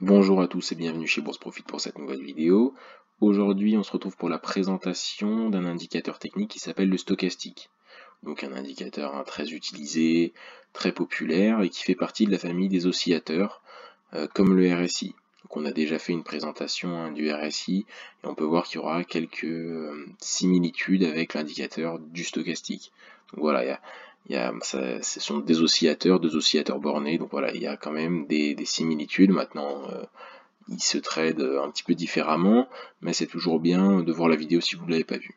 Bonjour à tous et bienvenue chez Bourse Profit pour cette nouvelle vidéo. Aujourd'hui, on se retrouve pour la présentation d'un indicateur technique qui s'appelle le stochastique. Donc un indicateur très utilisé, très populaire et qui fait partie de la famille des oscillateurs, comme le RSI. Donc on a déjà fait une présentation du RSI et on peut voir qu'il y aura quelques similitudes avec l'indicateur du stochastique. Donc voilà, ce sont des oscillateurs bornés, donc voilà, il y a quand même des similitudes. Maintenant, ils se tradent un petit peu différemment, mais c'est toujours bien de voir la vidéo si vous ne l'avez pas vue.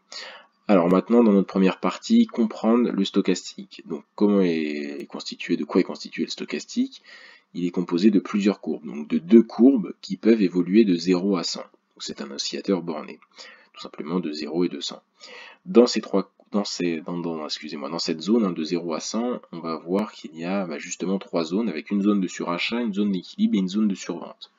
Alors maintenant, dans notre première partie, comprendre le stochastique. Donc de quoi est constitué le stochastique? Il est composé de plusieurs courbes, donc de deux courbes qui peuvent évoluer de 0 à 100. C'est un oscillateur borné, tout simplement de 0 et de 100. Dans cette zone de 0 à 100, on va voir qu'il y a justement trois zones, avec une zone de surachat, une zone d'équilibre et une zone de survente.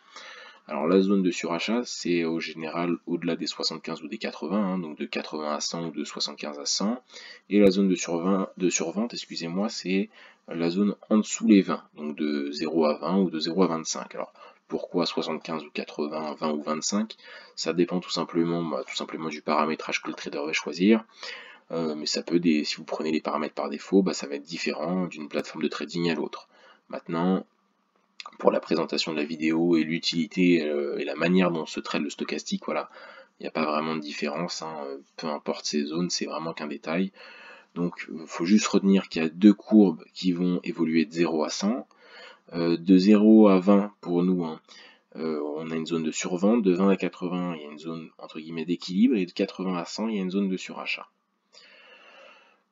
Alors la zone de surachat, c'est au général au-delà des 75 ou des 80, donc de 80 à 100 ou de 75 à 100. Et la zone de survente, excusez-moi, c'est la zone en dessous les 20, donc de 0 à 20 ou de 0 à 25. Alors pourquoi 75 ou 80, 20 ou 25? Ça dépend tout simplement du paramétrage que le trader va choisir. Mais ça peut, si vous prenez les paramètres par défaut, ça va être différent d'une plateforme de trading à l'autre. Maintenant, pour la présentation de la vidéo et l'utilité et la manière dont se traite le stochastique, voilà, il n'y a pas vraiment de différence, peu importe ces zones, c'est vraiment qu'un détail. Donc il faut juste retenir qu'il y a deux courbes qui vont évoluer de 0 à 100. De 0 à 20 pour nous, on a une zone de survente, de 20 à 80 il y a une zone entre guillemets d'équilibre, et de 80 à 100 il y a une zone de surachat.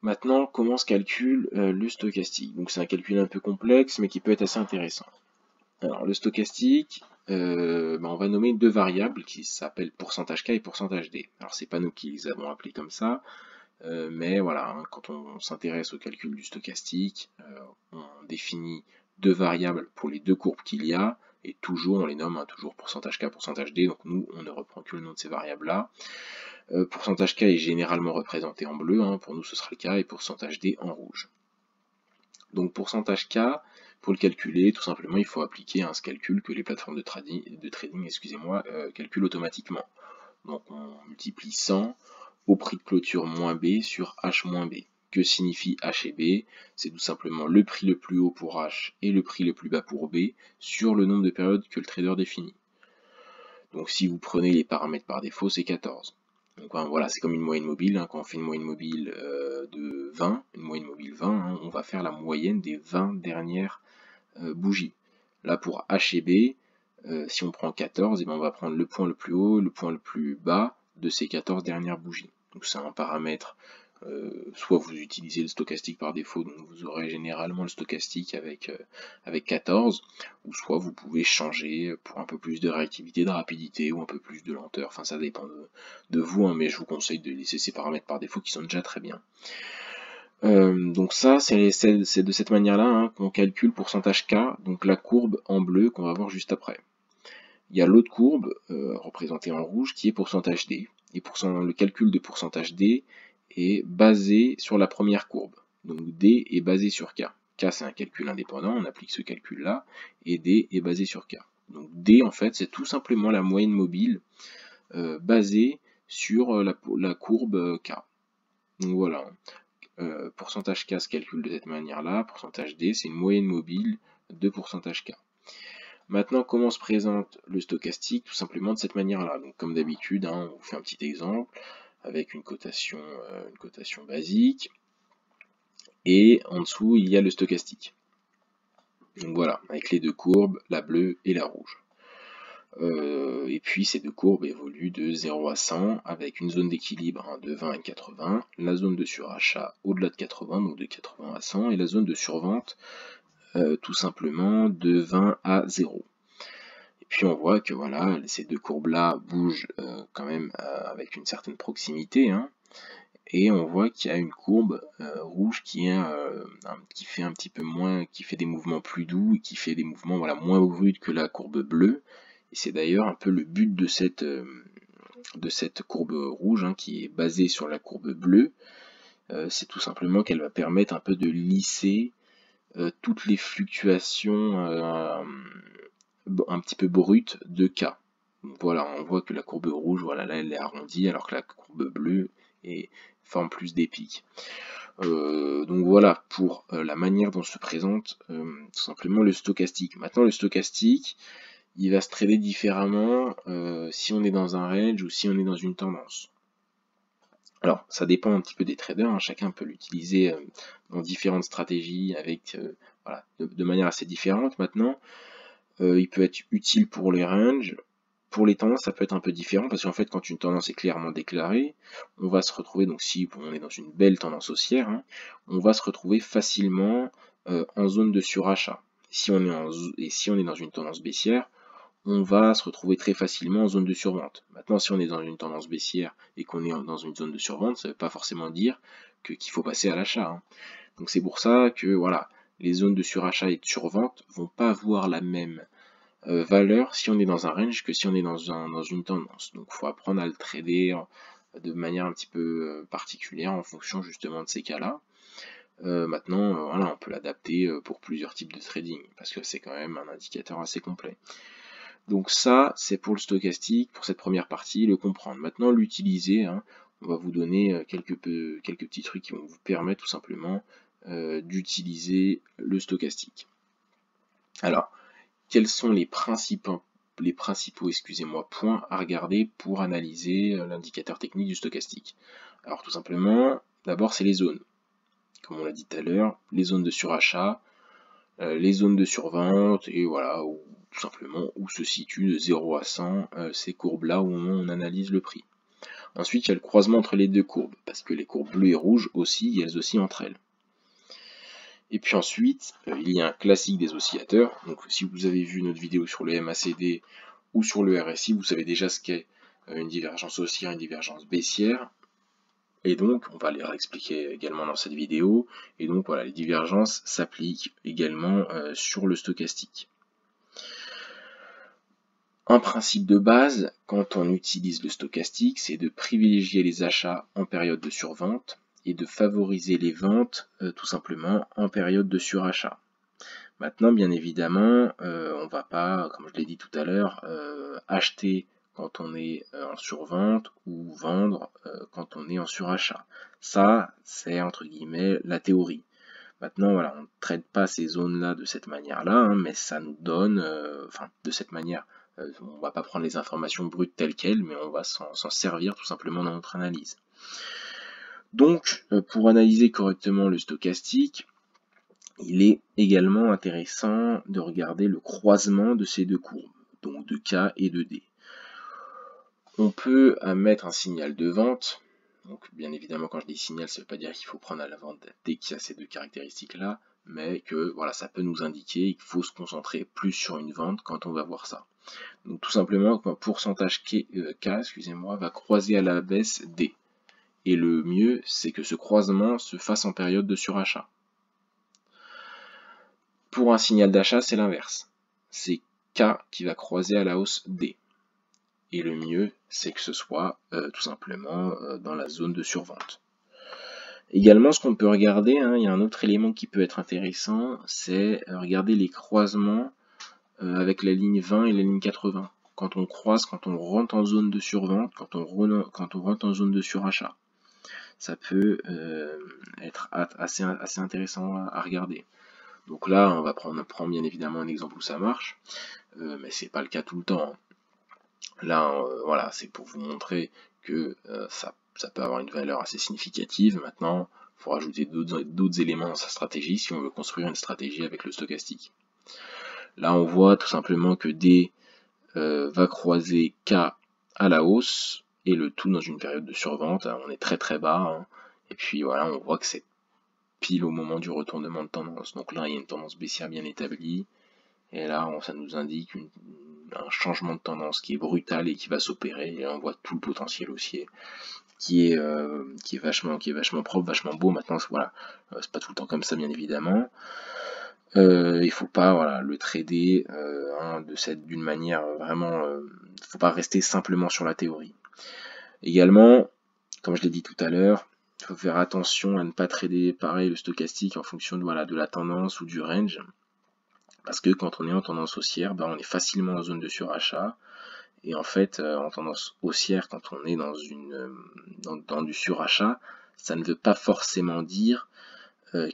Maintenant, comment se calcule le stochastique? Donc c'est un calcul un peu complexe, mais qui peut être assez intéressant. Alors le stochastique, on va nommer deux variables qui s'appellent pourcentage K et pourcentage D. Alors c'est pas nous qui les avons appelés comme ça, mais voilà, quand on s'intéresse au calcul du stochastique, on définit deux variables pour les deux courbes qu'il y a, et toujours on les nomme toujours pourcentage K, pourcentage D, donc nous on ne reprend que le nom de ces variables-là. Pourcentage K est généralement représenté en bleu, pour nous ce sera le cas, et pourcentage D en rouge. Donc pourcentage K, pour le calculer, tout simplement, il faut appliquer ce calcul que les plateformes de trading calculent automatiquement. Donc on multiplie 100 au prix de clôture moins B sur H moins B. Que signifie H et B? C'est tout simplement le prix le plus haut pour H et le prix le plus bas pour B sur le nombre de périodes que le trader définit. Donc si vous prenez les paramètres par défaut, c'est 14. Donc voilà, c'est comme une moyenne mobile. Quand on fait une moyenne mobile de 20, une moyenne mobile 20, on va faire la moyenne des 20 dernières bougies. Là pour H et B, si on prend 14, on va prendre le point le plus haut, le point le plus bas de ces 14 dernières bougies. Donc c'est un paramètre, soit vous utilisez le stochastique par défaut, donc vous aurez généralement le stochastique avec 14, ou soit vous pouvez changer pour un peu plus de réactivité, de rapidité, ou un peu plus de lenteur, enfin ça dépend de vous, mais je vous conseille de laisser ces paramètres par défaut qui sont déjà très bien. Donc ça, c'est de cette manière-là qu'on calcule pourcentage K, donc la courbe en bleu qu'on va voir juste après. Il y a l'autre courbe, représentée en rouge, qui est pourcentage D. Et le calcul de pourcentage D est basé sur la première courbe. Donc D est basé sur K. K, c'est un calcul indépendant, on applique ce calcul-là, et D est basé sur K. Donc D, en fait, c'est tout simplement la moyenne mobile basée sur la courbe K. Donc voilà. Pourcentage K se calcule de cette manière-là, pourcentage D, c'est une moyenne mobile de pourcentage K. Maintenant, comment se présente le stochastique? Tout simplement de cette manière-là. Donc, comme d'habitude, on vous fait un petit exemple avec une cotation basique, et en dessous, il y a le stochastique. Donc voilà, avec les deux courbes, la bleue et la rouge. Et puis ces deux courbes évoluent de 0 à 100 avec une zone d'équilibre de 20 à 80, la zone de surachat au-delà de 80, donc de 80 à 100, et la zone de survente tout simplement de 20 à 0. Et puis on voit que voilà, ces deux courbes-là bougent quand même avec une certaine proximité, et on voit qu'il y a une courbe rouge qui fait un petit peu moins, qui fait des mouvements plus doux et qui fait des mouvements moins bruts que la courbe bleue. Et c'est d'ailleurs un peu le but de cette courbe rouge qui est basée sur la courbe bleue. C'est tout simplement qu'elle va permettre un peu de lisser toutes les fluctuations un petit peu brute de K. Donc voilà, on voit que la courbe rouge, voilà, là elle est arrondie, alors que la courbe bleue forme plus des pics. Donc voilà pour la manière dont se présente tout simplement le stochastique. Maintenant le stochastique, il va se trader différemment si on est dans un range ou si on est dans une tendance. Alors ça dépend un petit peu des traders, hein. Chacun peut l'utiliser dans différentes stratégies avec voilà, de manière assez différente. Maintenant, il peut être utile pour les ranges. Pour les tendances, ça peut être un peu différent parce qu'en fait, quand une tendance est clairement déclarée, on va se retrouver, donc si on est dans une belle tendance haussière, hein, on va se retrouver facilement en zone de surachat. Si on est dans une tendance baissière, on va se retrouver très facilement en zone de survente. Maintenant, si on est dans une tendance baissière et qu'on est dans une zone de survente, ça ne veut pas forcément dire qu'il faut passer à l'achat, hein. Donc c'est pour ça que voilà, les zones de surachat et de survente vont pas avoir la même valeur si on est dans un range que si on est dans une tendance. Donc il faut apprendre à le trader de manière un petit peu particulière en fonction justement de ces cas-là. Maintenant, voilà, on peut l'adapter pour plusieurs types de trading, parce que c'est quand même un indicateur assez complet. Donc ça, c'est pour le stochastique, pour cette première partie, le comprendre. Maintenant, l'utiliser, hein, on va vous donner quelques petits trucs qui vont vous permettre tout simplement d'utiliser le stochastique. Alors, quels sont les principaux points à regarder pour analyser l'indicateur technique du stochastique? Alors tout simplement, d'abord c'est les zones. Comme on l'a dit tout à l'heure, les zones de surachat, les zones de survente, et voilà, tout simplement où se situent de 0 à 100 ces courbes-là au moment où on analyse le prix. Ensuite, il y a le croisement entre les deux courbes, parce que les courbes bleues et rouges aussi, elles oscillent entre elles. Et puis ensuite, il y a un classique des oscillateurs. Donc si vous avez vu notre vidéo sur le MACD ou sur le RSI, vous savez déjà ce qu'est une divergence haussière, une divergence baissière. Et donc, on va les expliquer également dans cette vidéo. Et donc voilà, les divergences s'appliquent également sur le stochastique. Un principe de base, quand on utilise le stochastique, c'est de privilégier les achats en période de survente et de favoriser les ventes tout simplement en période de surachat. Maintenant, bien évidemment, on va pas, comme je l'ai dit tout à l'heure, acheter quand on est en survente ou vendre quand on est en surachat. Ça, c'est entre guillemets la théorie. Maintenant, voilà, on ne traite pas ces zones-là de cette manière-là, hein, mais ça nous donne, enfin, de cette manière, on va pas prendre les informations brutes telles quelles, mais on va s'en servir tout simplement dans notre analyse. Donc, pour analyser correctement le stochastique, il est également intéressant de regarder le croisement de ces deux courbes, donc de K et de D. On peut mettre un signal de vente, donc bien évidemment quand je dis signal, ça ne veut pas dire qu'il faut prendre à la vente dès qu'il y a ces deux caractéristiques-là, mais que voilà, ça peut nous indiquer qu'il faut se concentrer plus sur une vente quand on va voir ça. Donc tout simplement, un pourcentage K, excusez-moi, va croiser à la baisse D. Et le mieux, c'est que ce croisement se fasse en période de surachat. Pour un signal d'achat, c'est l'inverse. C'est K qui va croiser à la hausse D. Et le mieux, c'est que ce soit tout simplement dans la zone de survente. Également, ce qu'on peut regarder, hein, il y a un autre élément qui peut être intéressant, c'est regarder les croisements avec la ligne 20 et la ligne 80. Quand on croise, quand on rentre en zone de survente, quand on rentre en zone de surachat. Ça peut être assez intéressant à regarder. Donc là, on prend bien évidemment un exemple où ça marche, mais c'est pas le cas tout le temps, hein. Là, voilà, c'est pour vous montrer que ça peut avoir une valeur assez significative. Maintenant, il faut rajouter d'autres éléments dans sa stratégie si on veut construire une stratégie avec le stochastique. Là, on voit tout simplement que D va croiser K à la hausse, et le tout dans une période de survente. On est très très bas, hein. Et puis voilà, on voit que c'est pile au moment du retournement de tendance. Donc là, il y a une tendance baissière bien établie, et là, ça nous indique un changement de tendance qui est brutal et qui va s'opérer, et on voit tout le potentiel haussier qui est vachement propre, vachement beau. Maintenant, voilà, c'est pas tout le temps comme ça, bien évidemment. Il faut pas, voilà, le trader d'une manière vraiment, faut pas rester simplement sur la théorie. Également, comme je l'ai dit tout à l'heure, il faut faire attention à ne pas trader pareil le stochastique en fonction de la tendance ou du range, Parce que quand on est en tendance haussière, ben, on est facilement en zone de surachat. Et en fait, en tendance haussière, quand on est dans du surachat, ça ne veut pas forcément dire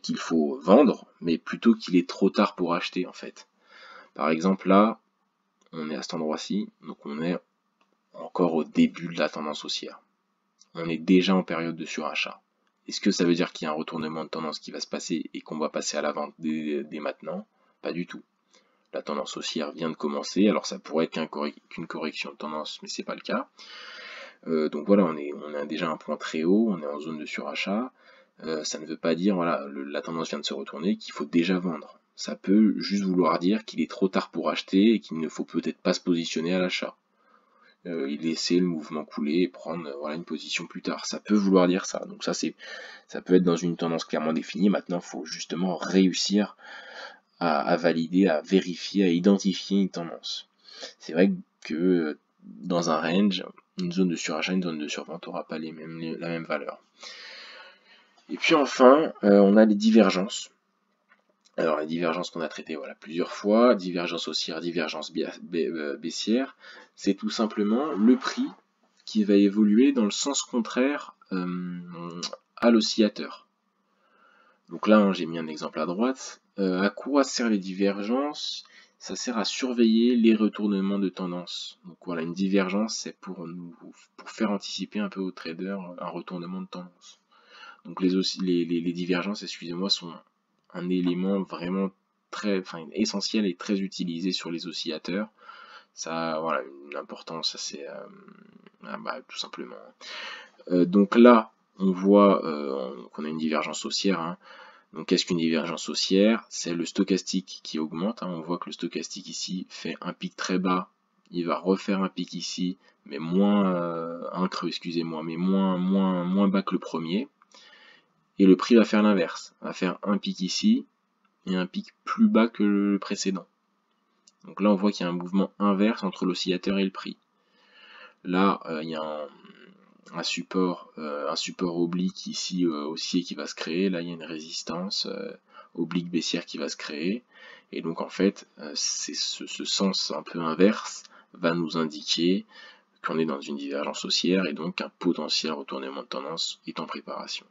qu'il faut vendre, mais plutôt qu'il est trop tard pour acheter en fait. Par exemple là, on est à cet endroit-ci, donc on est encore au début de la tendance haussière. On est déjà en période de surachat. Est-ce que ça veut dire qu'il y a un retournement de tendance qui va se passer et qu'on va passer à la vente dès maintenant? Pas du tout. La tendance haussière vient de commencer, alors ça pourrait être qu'une correction de tendance, mais c'est pas le cas. Donc voilà, on a déjà un point très haut, on est en zone de surachat. Ça ne veut pas dire, voilà, la tendance vient de se retourner, qu'il faut déjà vendre. Ça peut juste vouloir dire qu'il est trop tard pour acheter et qu'il ne faut peut-être pas se positionner à l'achat. Laisser le mouvement couler et prendre voilà, une position plus tard. Ça peut vouloir dire ça. Donc ça peut être dans une tendance clairement définie. Maintenant, il faut justement réussir à valider, à vérifier, à identifier une tendance. C'est vrai que dans un range, une zone de surachat, une zone de survente n'aura pas la même valeur. Et puis enfin, on a les divergences. Alors les divergences qu'on a traitées voilà, plusieurs fois, divergence haussière, divergence baissière, c'est tout simplement le prix qui va évoluer dans le sens contraire à l'oscillateur. Donc là, hein, j'ai mis un exemple à droite. À quoi servent les divergences? Ça sert à surveiller les retournements de tendance. Donc voilà, une divergence, c'est pour faire anticiper un peu aux traders un retournement de tendance. Donc les divergences, excusez-moi, sont un élément vraiment essentiel et très utilisé sur les oscillateurs. Ça, voilà, une importance assez, tout simplement. Donc là, on voit qu'on a une divergence haussière. Hein. Donc qu'est-ce qu'une divergence haussière? C'est le stochastique qui augmente. Hein. On voit que le stochastique ici fait un pic très bas. Il va refaire un pic ici, mais un creux, excusez-moi, mais moins bas que le premier. Et le prix va faire l'inverse. Va faire un pic ici et un pic plus bas que le précédent. Donc là, on voit qu'il y a un mouvement inverse entre l'oscillateur et le prix. Là, il y a un support oblique ici haussier qui va se créer. Là, il y a une résistance oblique baissière qui va se créer. Et donc, en fait, c'est ce sens un peu inverse va nous indiquer qu'on est dans une divergence haussière et donc un potentiel retournement de tendance est en préparation.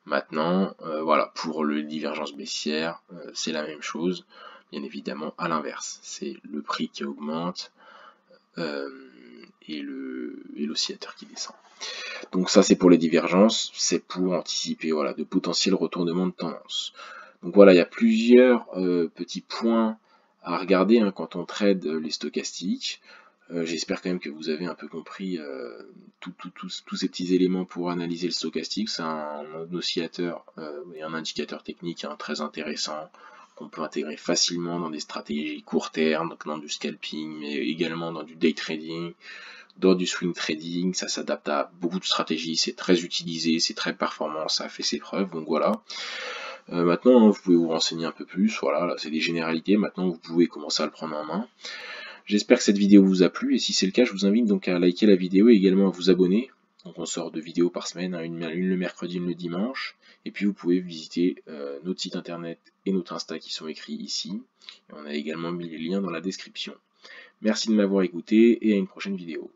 Maintenant, voilà, pour le divergence baissière, c'est la même chose, bien évidemment à l'inverse. C'est le prix qui augmente et l'oscillateur qui descend. Donc ça c'est pour les divergences, c'est pour anticiper voilà, de potentiels retournements de tendance. Donc voilà, il y a plusieurs petits points à regarder hein, quand on trade les stochastiques. J'espère quand même que vous avez un peu compris tous ces petits éléments pour analyser le stochastique. C'est un oscillateur et un indicateur technique hein, très intéressant qu'on peut intégrer facilement dans des stratégies court terme, donc dans du scalping, mais également dans du day trading, dans du swing trading. Ça s'adapte à beaucoup de stratégies, c'est très utilisé, c'est très performant, ça a fait ses preuves, donc voilà. Maintenant, vous pouvez vous renseigner un peu plus, voilà, c'est des généralités, maintenant vous pouvez commencer à le prendre en main. J'espère que cette vidéo vous a plu, et si c'est le cas, je vous invite donc à liker la vidéo et également à vous abonner. Donc on sort 2 vidéos par semaine, hein, une le mercredi, une le dimanche. Et puis vous pouvez visiter notre site internet et notre Insta qui sont écrits ici. Et on a également mis les liens dans la description. Merci de m'avoir écouté et à une prochaine vidéo.